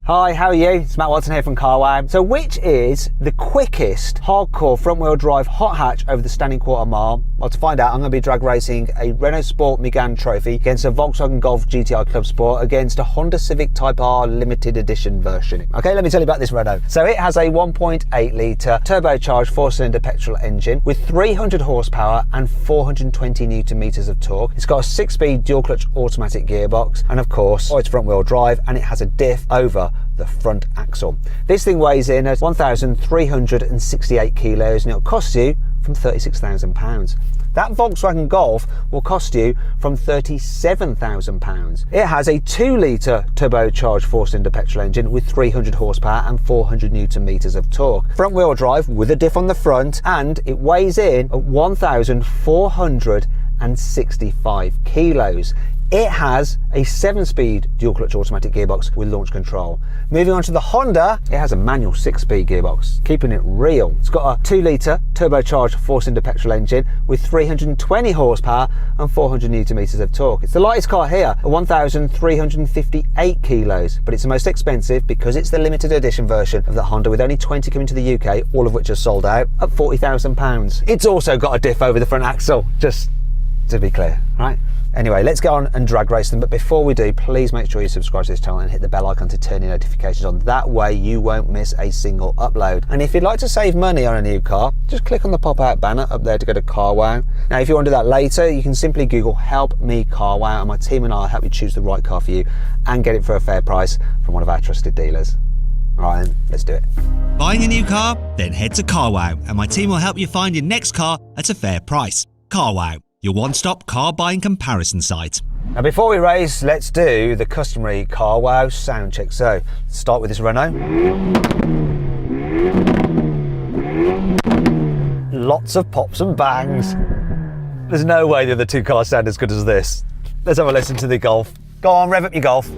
Hi, how are you? It's Matt Watson here from Carwow. So which is the quickest hardcore front wheel drive hot hatch over the standing quarter mile? Well, to find out, I'm going to be drag racing a Renault Sport Megane trophy against a Volkswagen Golf GTI Clubsport against a Honda Civic Type R limited edition version. Okay, let me tell you about this Renault. So it has a 1.8 litre turbocharged 4-cylinder petrol engine with 300 horsepower and 420 newton meters of torque. It's got a 6-speed dual clutch automatic gearbox, and of course, it's front wheel drive, and it has a diff over the front axle. This thing weighs in at 1,368 kilos and it'll cost you from £36,000. That Volkswagen Golf will cost you from £37,000. It has a 2-litre turbocharged 4-cylinder petrol engine with 300 horsepower and 400 newton meters of torque. Front wheel drive with a diff on the front, and it weighs in at 1,465 kilos. It has a 7-speed dual clutch automatic gearbox with launch control. Moving on to the Honda, it has a manual 6-speed gearbox, keeping it real. It's got a 2-litre turbocharged 4-cylinder petrol engine with 320 horsepower and 400 newton meters of torque. It's the lightest car here at 1,358 kilos, but it's the most expensive because it's the limited edition version of the Honda, with only 20 coming to the UK, all of which are sold out, at £40,000. It's also got a diff over the front axle, just to be clear, right? Anyway, let's go on and drag race them, but before we do, please make sure you subscribe to this channel and hit the bell icon to turn your notifications on. That way you won't miss a single upload. And if you'd like to save money on a new car, just click on the pop-out banner up there to go to Carwow. Now, if you want to do that later, you can simply Google "Help Me Carwow" and my team and I will help you choose the right car for you and get it for a fair price from one of our trusted dealers. All right, then, let's do it. Buying a new car? Then head to Carwow and my team will help you find your next car at a fair price. Carwow, your one-stop car buying comparison site. Now, before we race, let's do the customary Carwow sound check. So, let's start with this Renault. Lots of pops and bangs. There's no way the other two cars sound as good as this. Let's have a listen to the Golf. Go on, rev up your Golf.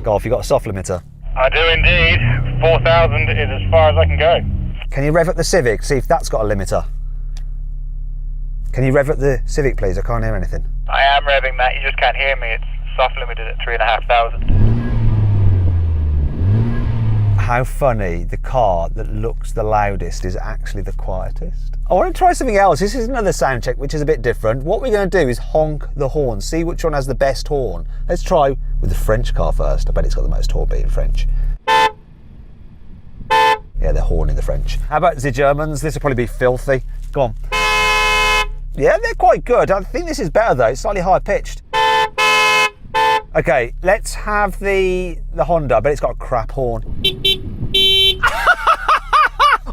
Golf, you got a soft limiter? I do indeed. 4,000 is as far as I can go. Can you rev up the Civic, see if that's got a limiter? Can you rev up the Civic, please? I can't hear anything. I am revving that, you just can't hear me. It's soft limited at 3,500. How funny, the car that looks the loudest is actually the quietest. I want to try something else. This is another sound check, which is a bit different. What we're going to do is honk the horn, see which one has the best horn. Let's try with the French car first. I bet it's got the most horn being French. Yeah, they're horny, the French. How about the Germans? This will probably be filthy. Go on. Yeah, they're quite good. I think this is better though. It's slightly higher pitched. Okay, let's have the Honda, but it's got a crap horn.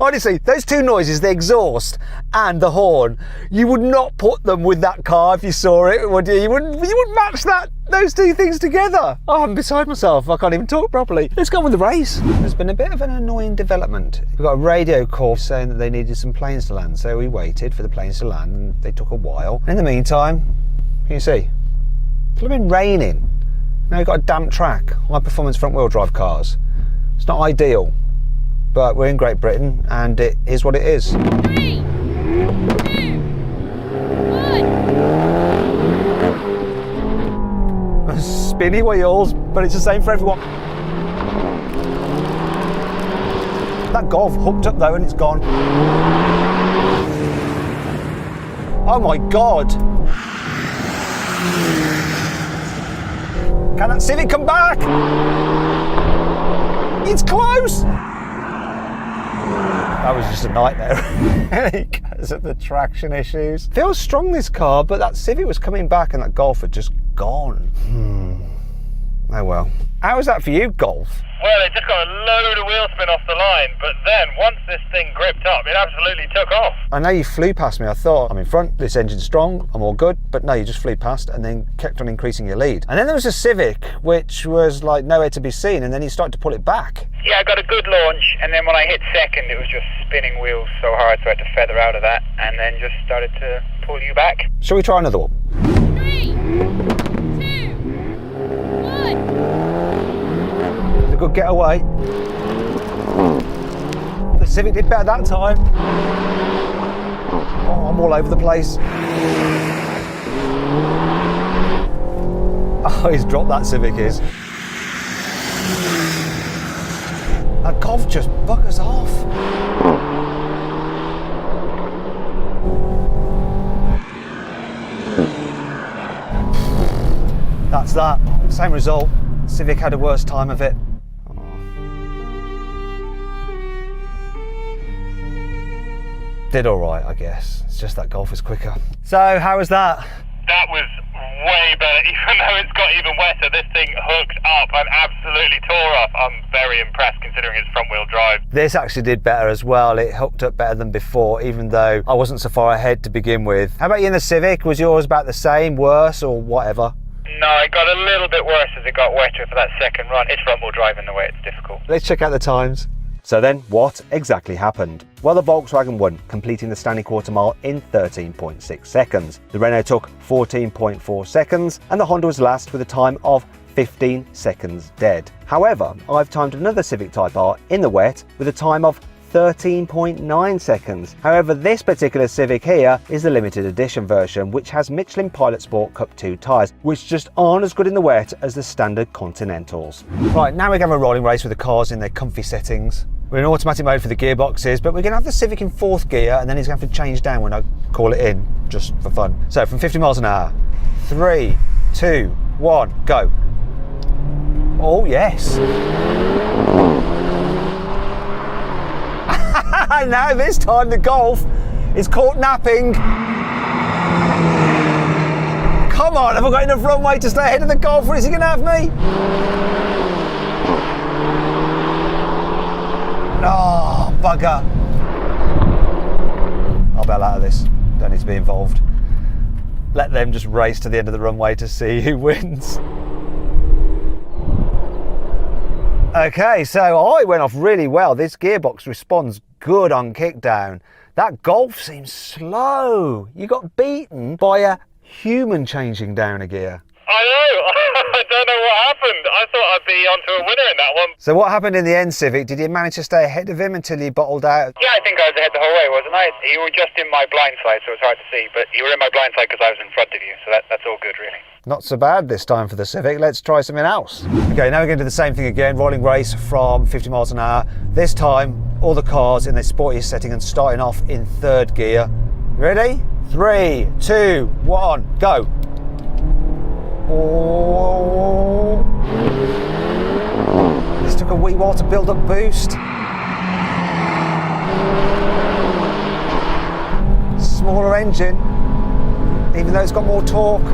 Honestly, those two noises, the exhaust and the horn, you would not put them with that car if you saw it, would you? You wouldn't match those two things together. Oh, I'm beside myself. I can't even talk properly. Let's go on with the race. There's been a bit of an annoying development. We got a radio call saying that they needed some planes to land, so we waited for the planes to land, and they took a while. In the meantime, can you see? It's been raining. Now we've got a damp track, high performance front wheel drive cars. It's not ideal, but we're in Great Britain and it is what it is. 3, 2, 1. Spinny wheels, but it's the same for everyone. That Golf hooked up though and it's gone. Oh my God. Can that Civic come back? It's close. That was just a nightmare because of the traction issues. Feels strong, this car, but that Civic was coming back and that Golf had just gone. Oh well. How was that for you, Golf? Well, it just got a load of wheel spin off the line, but then once this thing gripped up, it absolutely took off. I know you flew past me. I thought, I'm in front, this engine's strong, I'm all good, but no, you just flew past and then kept on increasing your lead. And then there was a Civic, which was like nowhere to be seen, and then you started to pull it back. Yeah, I got a good launch, and then when I hit second, it was just spinning wheels so hard, so I had to feather out of that, and then just started to pull you back. Shall we try another one? 3, 2, 1. A good getaway. The Civic did better that time. Oh, I'm all over the place. Oh, Oh, he's dropped that Civic is. That Golf just buggers off. That's that. Same result. Civic had a worse time of it. Did all right, I guess. It's just that Golf is quicker. So, how was that? That was way better, even though it's got even wetter. This thing hooked up and absolutely tore off. I'm very impressed considering it's front wheel drive. This actually did better as well. It hooked up better than before, even though I wasn't so far ahead to begin with. How about you in the Civic? Was yours about the same, worse, or whatever? No, it got a little bit worse as it got wetter for that second run. It's front wheel drive in the way it's difficult. Let's check out the times. So then, what exactly happened? Well, the Volkswagen won, completing the standing quarter mile in 13.6 seconds. The Renault took 14.4 seconds, and the Honda was last with a time of 15 seconds dead. However, I've timed another Civic Type R in the wet with a time of 13.9 seconds. However, this particular Civic here is the limited edition version, which has Michelin Pilot Sport Cup 2 tyres, which just aren't as good in the wet as the standard Continentals. Right, now we're going to have a rolling race with the cars in their comfy settings. We're in automatic mode for the gearboxes, but we're going to have the Civic in 4th gear, and then he's going to have to change down when I call it in, just for fun. So from 50 miles an hour, 3, 2, 1, go. Oh yes. Now this time the Golf is caught napping. Come on, have I got enough runway to stay ahead of the Golf, or is he going to have me? Oh, bugger. I'll bail out of this. Don't need to be involved. Let them just race to the end of the runway to see who wins. Okay, so I went off really well. This gearbox responds good on kickdown. That Golf seems slow. You got beaten by a human changing down a gear. I know. I don't know what happened. I thought I'd be onto a winner in that one. So what happened in the end, Civic? Did you manage to stay ahead of him until he bottled out? Yeah, I think I was ahead the whole way, wasn't I? You were just in my blind side, so it was hard to see. But you were in my blind side because I was in front of you, so that's all good, really. Not so bad this time for the Civic. Let's try something else. Okay, now we're going to do the same thing again. Rolling race from 50 miles an hour. This time, all the cars in their sportiest setting and starting off in 3rd gear. Ready? 3, 2, 1, go. Oh. This took a wee while to build up boost. Smaller engine, even though it's got more torque.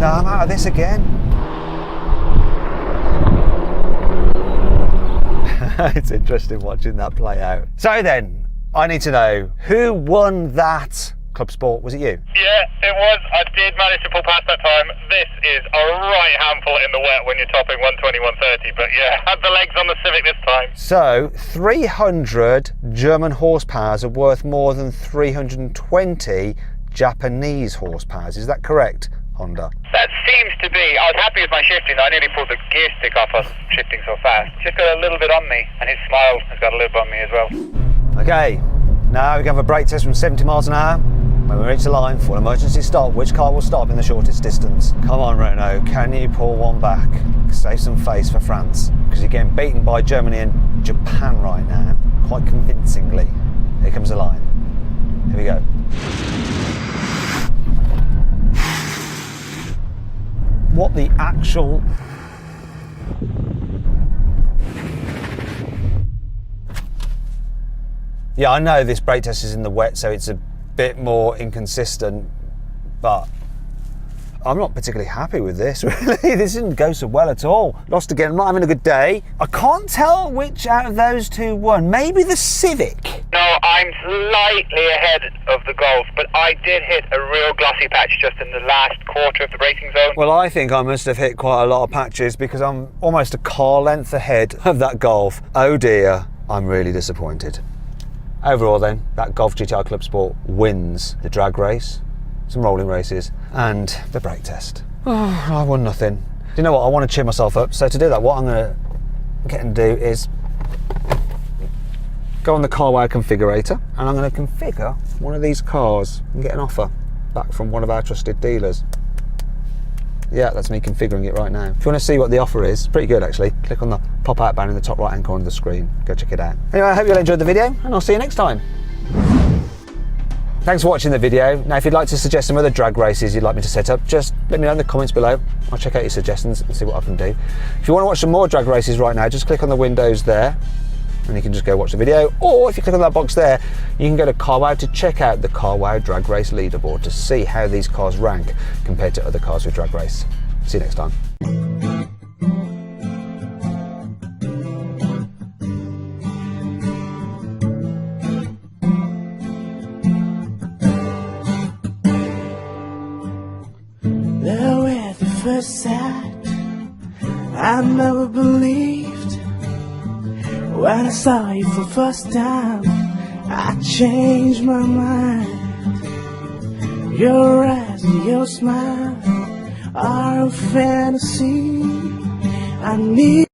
No, I'm out of this again. It's interesting watching that play out. So then, I need to know, who won that Clubsport? Was it you? Yeah, it was. I did manage to pull past that time. This is a right handful in the wet when you're topping 120, 130, but yeah, had the legs on the Civic this time. So, 300 German horsepowers are worth more than 320 Japanese horsepowers. Is that correct, Honda? That seems to be. I was happy with my shifting. I nearly pulled the gear stick off. I was shifting so fast. Just got a little bit on me, and his smile has got a little bit on me as well. Okay, now we can have a brake test from 70 miles an hour. When we reach the line for an emergency stop, which car will stop in the shortest distance? Come on, Renault, can you pull one back? Save some face for France, because you're getting beaten by Germany and Japan right now, quite convincingly. Here comes the line. Here we go. What the actual... Yeah, I know this brake test is in the wet, so it's a bit more inconsistent, but I'm not particularly happy with this, really. This didn't go so well at all. Lost again, I'm not having a good day. I can't tell which out of those two won. Maybe the Civic. No, I'm slightly ahead of the Golf, but I did hit a real glossy patch just in the last quarter of the braking zone. Well, I think I must have hit quite a lot of patches because I'm almost a car length ahead of that Golf. Oh dear, I'm really disappointed. Overall then, that Golf GTI Clubsport wins the drag race, some rolling races, and the brake test. Oh, I won nothing. Do you know what, I want to cheer myself up, so to do that, what I'm going to get and do is go on the carwow configurator, and I'm going to configure one of these cars and get an offer. back from one of our trusted dealers. Yeah, that's me configuring it right now. If you want to see what the offer is, pretty good actually, click on the pop-out banner in the top right-hand corner of the screen. Go check it out. Anyway, I hope you all enjoyed the video, and I'll see you next time. Thanks for watching the video. Now, if you'd like to suggest some other drag races you'd like me to set up, just let me know in the comments below. I'll check out your suggestions and see what I can do. If you want to watch some more drag races right now, just click on the windows there, and you can just go watch the video. Or if you click on that box there, you can go to CarWow to check out the CarWow drag race leaderboard to see how these cars rank compared to other cars with drag race. See you next time. Though at the first sight I never believed. When I saw you for the first time, I changed my mind. Your eyes and your smile are a fantasy. I need